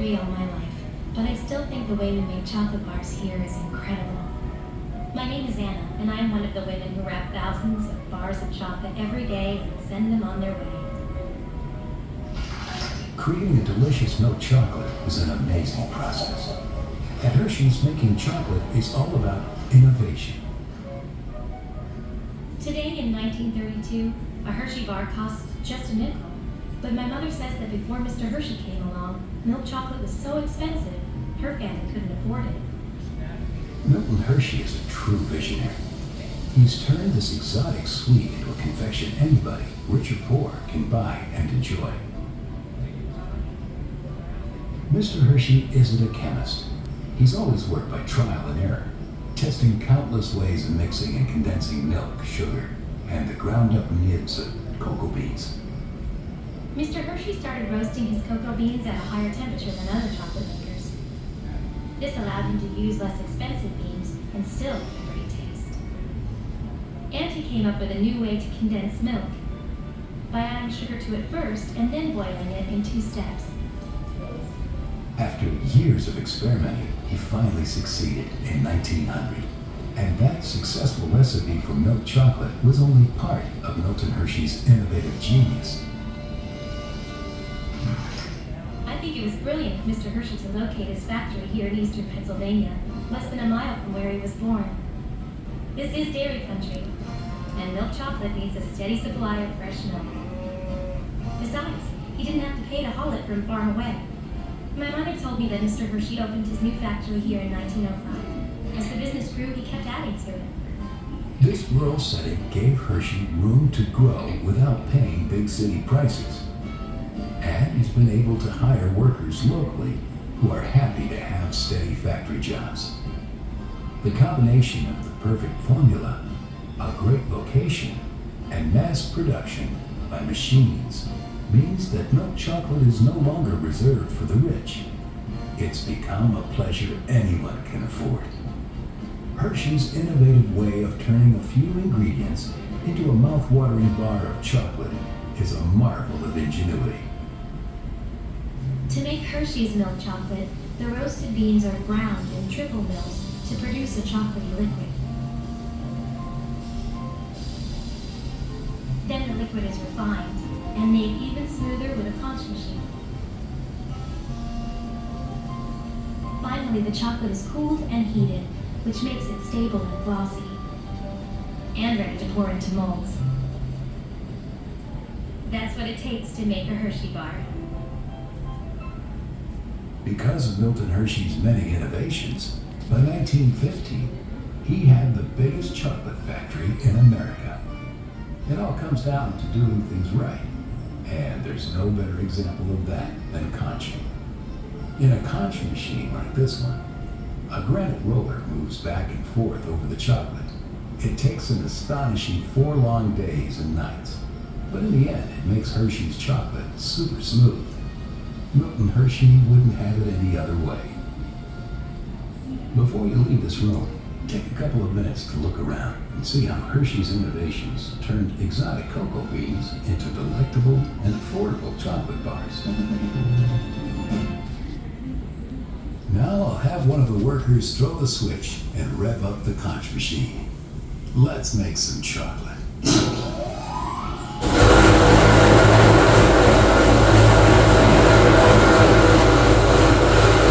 factory all my life, but I still think the way we make chocolate bars here is incredible. My name is Anna, and I am one of the women who wrap thousands of bars of chocolate every day and send them on their way. Creating a delicious milk chocolate is an amazing process. At Hershey's, making chocolate is all about innovation. Today in 1932, a Hershey bar costs just a nickel. But my mother says that before Mr. Hershey came along, milk chocolate was so expensive, her family couldn't afford it. Milton Hershey is a true visionary. He's turned this exotic sweet into a confection anybody, rich or poor, can buy and enjoy. Mr. Hershey isn't a chemist. He's always worked by trial and error, testing countless ways of mixing and condensing milk, sugar, and the ground-up nibs of cocoa beans. Mr. Hershey started roasting his cocoa beans at a higher temperature than other chocolate makers. This allowed him to use less expensive beans and still get a great taste. And he came up with a new way to condense milk, by adding sugar to it first and then boiling it in 2 steps. After years of experimenting, he finally succeeded in 1900. And that successful recipe for milk chocolate was only part of Milton Hershey's innovative genius. I think it was brilliant of Mr. Hershey to locate his factory here in eastern Pennsylvania, less than a mile from where he was born. This is dairy country, and milk chocolate needs a steady supply of fresh milk. Besides, he didn't have to pay to haul it from far away. My mother told me that Mr. Hershey opened his new factory here in 1905. As the business grew, he kept adding to it. This rural setting gave Hershey room to grow without paying big city prices. And he's been able to hire workers locally who are happy to have steady factory jobs. The combination of the perfect formula, a great location, and mass production by machines means that milk chocolate is no longer reserved for the rich. It's become a pleasure anyone can afford. Hershey's innovative way of turning a few ingredients into a mouth-watering bar of chocolate is a marvel of ingenuity. To make Hershey's milk chocolate, the roasted beans are ground in triple mills to produce a chocolatey liquid. Then the liquid is refined and made even smoother with a conch machine. Finally, the chocolate is cooled and heated, which makes it stable and glossy, and ready to pour into molds. That's what it takes to make a Hershey bar. Because of Milton Hershey's many innovations, by 1915, he had the biggest chocolate factory in America. It all comes down to doing things right, and there's no better example of that than conching. In a conch machine like this one, a granite roller moves back and forth over the chocolate. It takes an astonishing 4 long days and nights, but in the end, it makes Hershey's chocolate super smooth. Milton Hershey wouldn't have it any other way. Before you leave this room, take a couple of minutes to look around and see how Hershey's innovations turned exotic cocoa beans into delectable and affordable chocolate bars. Now I'll have one of the workers throw the switch and rev up the conch machine. Let's make some chocolate.